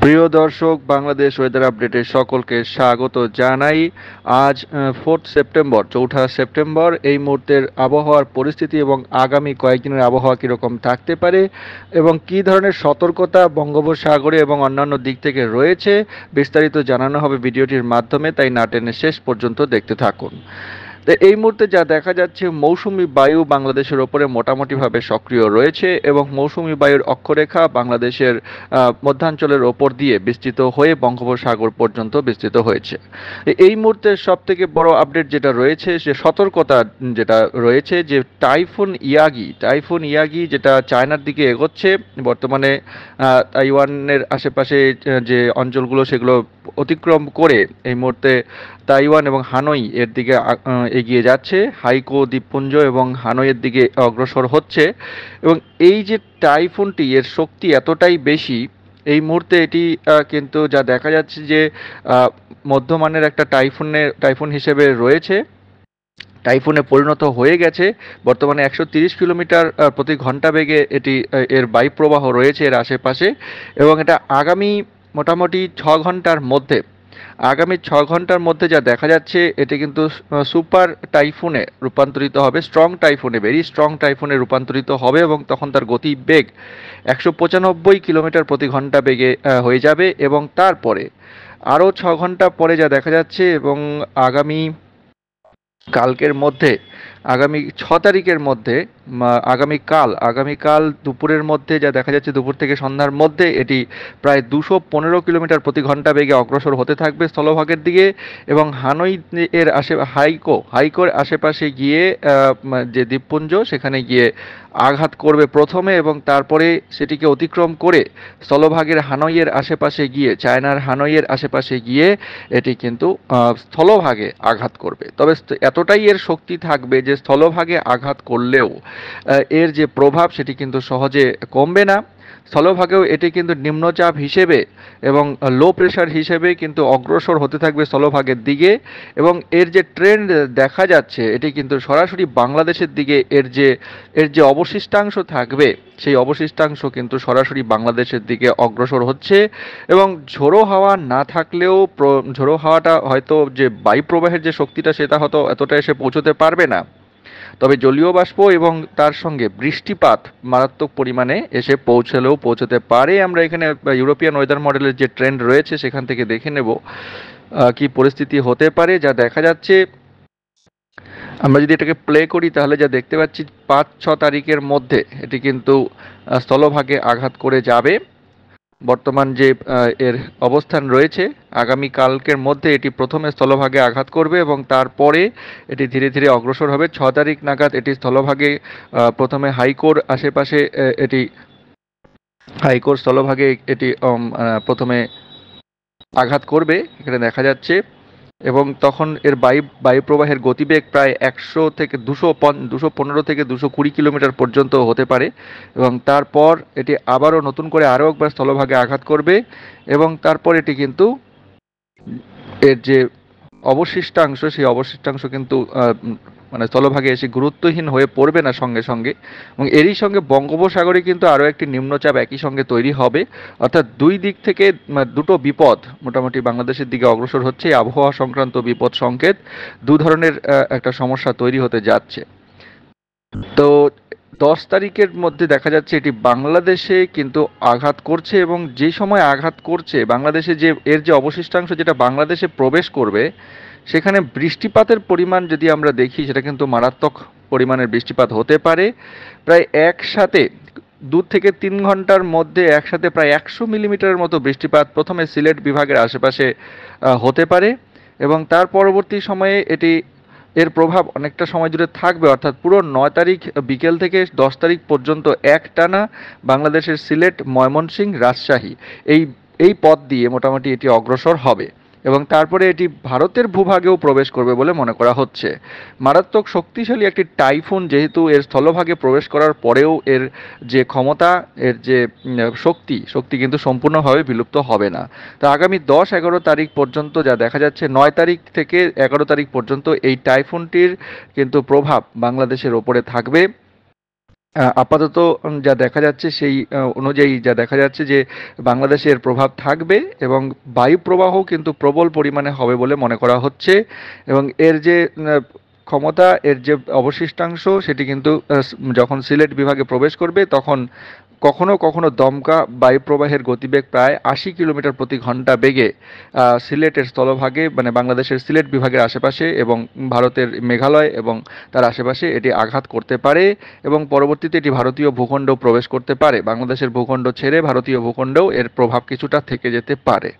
প্রিয় দর্শক, বাংলাদেশ ওয়েদার আপডেটে সকলকে স্বাগত জানাই। আজ 4 সেপ্টেম্বর, 4 সেপ্টেম্বর এই মুহূর্তের আবহাওয়ার পরিস্থিতি এবং আগামী কয়েকদিনের আবহাওয়া কীরকম থাকতে পারে এবং কী ধরনের সতর্কতা বঙ্গোপসাগরে এবং অন্যান্য দিক থেকে রয়েছে বিস্তারিত জানানো হবে ভিডিওটির মাধ্যমে, তাই না টেনে শেষ পর্যন্ত দেখতে থাকুন। তো এই মুহূর্তে যা দেখা যাচ্ছে, মৌসুমি বায়ু বাংলাদেশের ওপরে মোটামুটিভাবে সক্রিয় রয়েছে এবং মৌসুমি বায়ুর অক্ষরেখা বাংলাদেশের মধ্যাঞ্চলের ওপর দিয়ে বিস্তৃত হয়ে বঙ্গোপসাগর পর্যন্ত বিস্তৃত হয়েছে। এই মুহূর্তে সব থেকে বড় আপডেট যেটা রয়েছে, সে সতর্কতা যেটা রয়েছে, যে টাইফুন ইয়াগি যেটা চায়নার দিকে এগোচ্ছে বর্তমানে। তাইওয়ানের আশেপাশে যে অঞ্চলগুলো সেগুলো অতিক্রম করে এই মুহূর্তে তাইওয়ান এবং হানই এর দিকে এগিয়ে যাচ্ছে, হাইকো দ্বীপপুঞ্জ এবং হানইয়ের দিকে অগ্রসর হচ্ছে। এবং এই যে টাইফুনটি, এর শক্তি এতটাই বেশি এই মুহূর্তে, এটি কিন্তু যা দেখা যাচ্ছে যে মধ্যমানের একটা টাইফুন হিসেবে রয়েছে, টাইফুনে পরিণত হয়ে গেছে। বর্তমানে 130 কিলোমিটার প্রতি ঘন্টা বেগে এর বায়ুপ্রবাহ রয়েছে এর আশেপাশে। এবং এটা মোটামুটি 6 ঘন্টার মধ্যে যা দেখা যাচ্ছে, এটি কিন্তু সুপার টাইফুনে রূপান্তরিত হবে, ভেরি স্ট্রং টাইফুনে রূপান্তরিত হবে এবং তখন তার গতি বেগ 195 কিলোমিটার প্রতি ঘন্টা বেগে হয়ে যাবে। এবং তারপরে আরও 6 ঘন্টা পরে যা দেখা যাচ্ছে, এবং আগামী কালকের মধ্যে, আগামী 6 তারিখের মধ্যে, আগামীকাল দুপুরের মধ্যে যা দেখা যাচ্ছে, দুপুর থেকে সন্ধ্যার মধ্যে এটি প্রায় 215 কিলোমিটার প্রতি ঘন্টা বেগে অগ্রসর হতে থাকবে স্থলভাগের দিকে। এবং হানই এর হাইকোর আশেপাশে গিয়ে যে দ্বীপপুঞ্জ, সেখানে গিয়ে আঘাত করবে প্রথমে, এবং তারপরে সেটিকে অতিক্রম করে স্থলভাগের হানইয়ের আশেপাশে গিয়ে, চায়নার হানইয়ের আশেপাশে গিয়ে এটি কিন্তু স্থলভাগে আঘাত করবে। তবে এতটাই এর শক্তি থাকবে যে স্থলভাগে আঘাত করলেও এর যে প্রভাব সেটি কিন্তু সহজে কমবে না। স্থলভাগেও এটি কিন্তু নিম্নচাপ হিসেবে এবং লো প্রেশার হিসেবে কিন্তু অগ্রসর হতে থাকবে স্থলভাগের দিকে। এবং এর যে ট্রেন্ড দেখা যাচ্ছে, এটি কিন্তু সরাসরি বাংলাদেশের দিকে এর যে অবশিষ্টাংশ থাকবে, সেই অবশিষ্টাংশ কিন্তু সরাসরি বাংলাদেশের দিকে অগ্রসর হচ্ছে। এবং ঝোড়ো হাওয়া না থাকলেও, ঝোড়ো হাওয়াটা হয়তো, যে বায়ুপ্রবাহের যে শক্তিটা, সেটা হয়তো এতটা এসে পৌঁছতে পারবে না, তবে জলীয় বাষ্প এবং তার সঙ্গে বৃষ্টিপাত মারাত্মক পরিমাণে এসে পৌঁছতে পারে। আমরা এখানে ইউরোপিয়ান ওয়েদার মডেলের যে ট্রেন্ড রয়েছে সেখান থেকে দেখে নেব কি পরিস্থিতি হতে পারে। যা দেখা যাচ্ছে, আমরা যদি এটাকে প্লে করি তাহলে যা দেখতে পাচ্ছি, 5-6 তারিখের মধ্যে এটি কিন্তু স্থলভাগে আঘাত করে যাবে। বর্তমান যে এর অবস্থান রয়েছে, আগামীকালকের মধ্যে এটি প্রথমে স্থলভাগে আঘাত করবে এবং তারপরে এটি ধীরে ধীরে অগ্রসর হবে। 6 তারিখ নাগাদ এটি স্থলভাগে প্রথমে হাইকোর স্থলভাগে এটি প্রথমে আঘাত করবে, এখানে দেখা যাচ্ছে। এবং তখন এর বায়ুপ্রবাহের গতিবেগ প্রায় 215 থেকে 220 কিলোমিটার পর্যন্ত হতে পারে। এবং তারপর এটি আবারও নতুন করে আরও একবার স্থলভাগে আঘাত করবে এবং তারপর এটি কিন্তু এর যে অবশিষ্টাংশ, সেই অবশিষ্টাংশ কিন্তু মানে স্থলভাগে এসে গুরুত্বহীন হয়ে পড়বে না সঙ্গে সঙ্গে। এবং এরই সঙ্গে বঙ্গোপসাগরে কিন্তু আরও একটি নিম্নচাপ একই সঙ্গে তৈরি হবে। অর্থাৎ দুই দিক থেকে দুটো বিপদ মোটামুটি বাংলাদেশের দিকে অগ্রসর হচ্ছে। এই আবহাওয়া সংক্রান্ত বিপদ সংকেত, দু ধরনের একটা সমস্যা তৈরি হতে যাচ্ছে। তো 10 তারিখের মধ্যে দেখা যাচ্ছে এটি বাংলাদেশে কিন্তু আঘাত করছে, এবং যে সময় আঘাত করছে বাংলাদেশে, এর যে অবশিষ্টাংশ যেটা বাংলাদেশে প্রবেশ করবে, সেখানে বৃষ্টিপাতের পরিমাণ যদি আমরা দেখি, সেটা কিন্তু মারাত্মক পরিমাণের বৃষ্টিপাত হতে পারে। প্রায় একসাথে 2 থেকে 3 ঘন্টার মধ্যে একসাথে প্রায় 100 মিলিমিটারের মতো বৃষ্টিপাত প্রথমে সিলেট বিভাগের আশেপাশে হতে পারে। এবং তার পরবর্তী সময়ে এর প্রভাব অনেকটা সময় জুড়ে থাকবে, অর্থাৎ পুরো 9 তারিখ বিকেল থেকে 10 তারিখ পর্যন্ত একটানা বাংলাদেশের সিলেট, ময়মনসিংহ, রাজশাহী এই এই পথ দিয়ে মোটামুটি এটি অগ্রসর হবে এবং তারপরে এটি ভারতের ভূভাগেও প্রবেশ করবে বলে মনে করা হচ্ছে। মারাত্মক শক্তিশালী একটি টাইফুন, যেহেতু এর স্থলভাগে প্রবেশ করার পরেও এর যে ক্ষমতা, এর যে শক্তি কিন্তু সম্পূর্ণভাবে বিলুপ্ত হবে না। তো আগামী 10-11 তারিখ পর্যন্ত যা দেখা যাচ্ছে, 9 তারিখ থেকে 11 তারিখ পর্যন্ত এই টাইফুনটির কিন্তু প্রভাব বাংলাদেশের ওপরে থাকবে। আপাতত যা দেখা যাচ্ছে সেই অনুযায়ী যা দেখা যাচ্ছে যে বাংলাদেশে এর প্রভাব থাকবে এবং বায়ুপ্রবাহ কিন্তু প্রবল পরিমাণে হবে বলে মনে করা হচ্ছে এবং এর যে ক্ষমতা, এর যে অবশিষ্টাংশ সেটি কিন্তু যখন সিলেট বিভাগে প্রবেশ করবে তখন কখনো কখনো দমকা বায়ুপ্রবাহের গতিবেগ প্রায় ৮০ কিলোমিটার প্রতি ঘন্টা বেগে সিলেটের স্থলভাগে মানে বাংলাদেশের সিলেট বিভাগের আশেপাশে এবং ভারতের মেঘালয় এবং তার আশেপাশে এটি আঘাত করতে পারে এবং পরবর্তীতে এটি ভারতীয় ভূখণ্ডেও প্রবেশ করতে পারে। বাংলাদেশের ভূখণ্ড ছেড়ে ভারতীয় ভূখণ্ডেও এর প্রভাব কিছুটা থেকে যেতে পারে।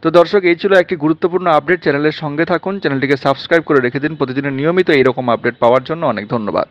তো দর্শক, এই ছিল একটি গুরুত্বপূর্ণ আপডেট। চ্যানেলের সঙ্গে থাকুন, চ্যানেলটিকে সাবস্ক্রাইব করে রেখে দিন প্রতিদিনের নিয়মিত এইরকম আপডেট পাওয়ার জন্য। অনেক ধন্যবাদ।